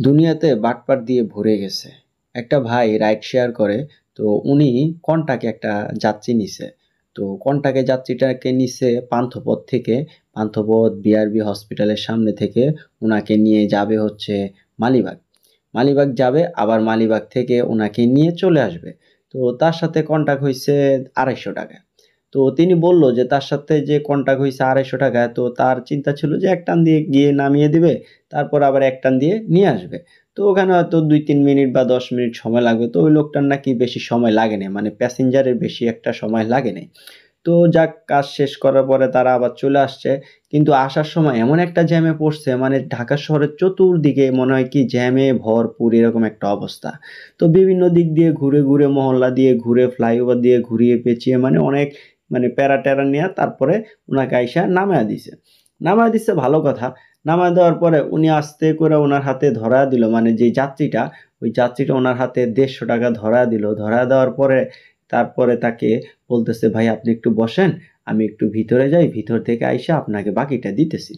দুনিয়াতে বাটপার দিয়ে ভরে গেছে। একটা ভাই রাইড শেয়ার করে। তো উনি কন্টাকে একটা যাত্রী নিছে। তো কন্টাকে যাত্রীটাকে নিছে পান্থপথ থেকে। পান্থপথ বিআরবি হসপিটালের সামনে থেকে উনাকে নিয়ে যাবে হচ্ছে মালিবাগ। মালিবাগ যাবে, আবার মালিবাগ থেকে উনাকে নিয়ে চলে আসবে। তো তার সাথে কন্টাক্ট হইছে 250 টাকা। তো তিনি বলল যে তার সাথে যে কন্টাক্ট হইছে 250 টাকা, তো তার চিন্তা ছিল যে এক টান দিয়ে গিয়ে নামিয়ে দিবে, তারপর আবার এক টান দিয়ে নিয়ে আসবে। তো ওখানে হয়তো 2-3 মিনিট বা 10 মিনিট সময় লাগবে। তো ওই লোকটার নাকি বেশি সময় লাগে নাই, মানে প্যাসেঞ্জারের বেশি একটা সময় লাগে নাই। তো যাক, কাজ শেষ করার পরে তারা আবার চলে আসছে। কিন্তু আসার সময় এমন একটা জ্যামে পড়ছে, মানে ঢাকা শহরের চতুর্দিকে মনে হয় কি জ্যামে ভরপুর, এরকম একটা অবস্থা। তো বিভিন্ন দিক দিয়ে ঘুরে ঘুরে, মহল্লা দিয়ে ঘুরে, ফ্লাইওভার দিয়ে ঘুরিয়ে পেঁচিয়ে, মানে অনেক মানে প্যারা ট্যারা নিয়ে তারপরে ওনাকে আইসা নামায়া দিছে। নামায়া দিচ্ছে ভালো কথা। নামায়া দেওয়ার পরে উনি আস্তে করে ওনার হাতে ধরা দিল, মানে যে যাত্রীটা, ওই যাত্রীটা ওনার হাতে 150 টাকা ধরা দিল। ধরা দেওয়ার পরে তারপরে তাকে বলতেছে, ভাই আপনি একটু বসেন, আমি একটু ভিতরে যাই, ভিতর থেকে আইসা আপনাকে বাকিটা দিতেছি।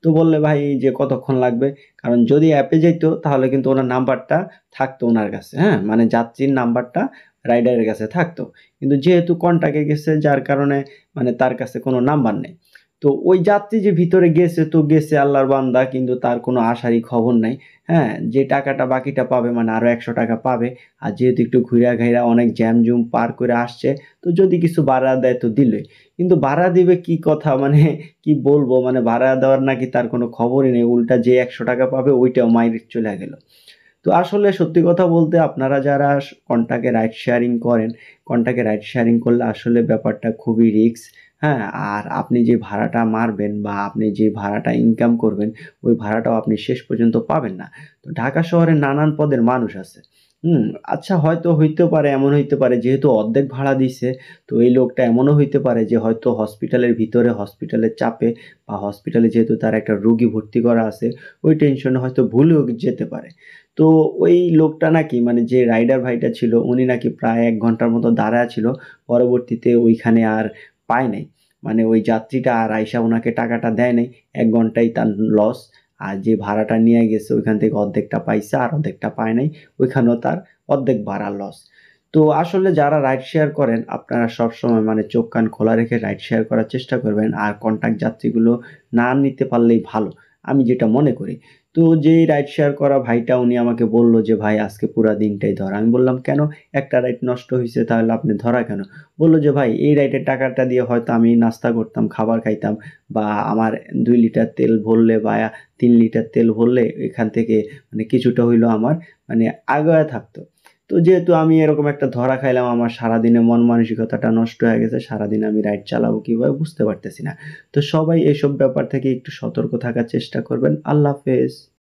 তো বললে, ভাই যে কতক্ষণ লাগবে? কারণ যদি অ্যাপে যেত তাহলে কিন্তু ওনার নাম্বারটা থাকতো ওনার কাছে, হ্যাঁ, মানে যাত্রীর নাম্বারটা রাইডারের কাছে থাকতো। কিন্তু যেহেতু কন্টাক্টে গেছে, যার কারণে মানে তার কাছে কোনো নাম্বার নেই। তো ওই যাত্রী যে ভিতরে গেছে তো গেছে আল্লাহর বান্দা, কিন্তু তার কোনো আসারই খবর নাই। হ্যাঁ, যে টাকাটা বাকিটা পাবে, মানে আরো 100 টাকা পাবে। আর যেহেতু একটু ঘুরা ঘাইরা অনেক জ্যাম জুম পার করে আসছে, তো যদি কিছু ভাড়া দেয় তো দিলই। কিন্তু ভাড়া দিবে কি কথা, মানে কি বলবো, মানে ভাড়া দেওয়ার নাকি তার কোনো খবরই নেই। উল্টা যে 100 টাকা পাবে ওইটাও মাইরে চলে গেল। তো আসলে সত্যি কথা বলতে, আপনারা যারা কন্টাকে রাইড শেয়ারিং করেন, কন্টাকে রাইড শেয়ারিং করলে আসলে ব্যাপারটা খুবই রিস্ক। হ্যাঁ, আর আপনি যে ভাড়াটা মারবেন বা আপনি যে ভাড়াটা ইনকাম করবেন, ওই ভাড়াটাও আপনি শেষ পর্যন্ত পাবেন না। তো ঢাকা শহরে নানান পদের মানুষ আছে। হুম, আচ্ছা, হয়তো হইতে পারে, এমন হইতে পারে যেহেতু অর্ধেক ভাড়া দিছে, তো এই লোকটা এমনও হইতে পারে যে হয়তো হসপিটালের ভিতরে, হসপিটালের চাপে বা হসপিটালে যেহেতু তার একটা রোগী ভর্তি করা আছে, ওই টেনশনে হয়তো ভুলেও যেতে পারে। তো ওই লোকটা নাকি, মানে যে রাইডার ভাইটা ছিল, উনি নাকি প্রায় 1 ঘন্টার মতো দাঁড়ায় ছিল। পরবর্তীতে ওইখানে আর পায় নাই, মানে ওই যাত্রীটা আর আইসা ওনাকে টাকাটা দেয় নাই। 1 ঘন্টাই তার লস। আর যে ভাড়াটা নিয়ে গেছে ওইখান থেকে অর্ধেকটা পাইছে, আর অর্ধেকটা পায় নাই। ওইখানেও তার অর্ধেক ভাড়া লস। তো আসলে যারা রাইড শেয়ার করেন, আপনারা সবসময় মানে চোখ কান খোলা রেখে রাইড শেয়ার করার চেষ্টা করবেন, আর কন্টাক্ট যাত্রীগুলো না নিতে পারলেই ভালো, আমি যেটা মনে করি। তো যেই রাইড শেয়ার করা ভাইটা, উনি আমাকে বলল যে ভাই আজকে পুরা দিনটাই ধরা। আমি বললাম, কেন? একটা রাইড নষ্ট হয়েছে, তাহলে আপনি ধরা কেন? বলল যে ভাই এই রাইডের টাকাটা দিয়ে হয়তো আমি নাস্তা করতাম, খাবার খাইতাম, বা আমার 2 লিটার তেল ভরলে বা 3 লিটার তেল ভরলে এখান থেকে মানে কিছুটা হইলো আমার মানে আগায় থাকতো। তো যেহেতু আমি এরকম একটা ধরা খাইলাম, আমার সারাদিনে মন মানসিকতাটা নষ্ট হয়ে গেছে। সারাদিন আমি রাইড চালাবো কিভাবে বুঝতে পারতেছি না। তো সবাই এসব ব্যাপার থেকে একটু সতর্ক থাকার চেষ্টা করবেন। আল্লাহ হাফেজ।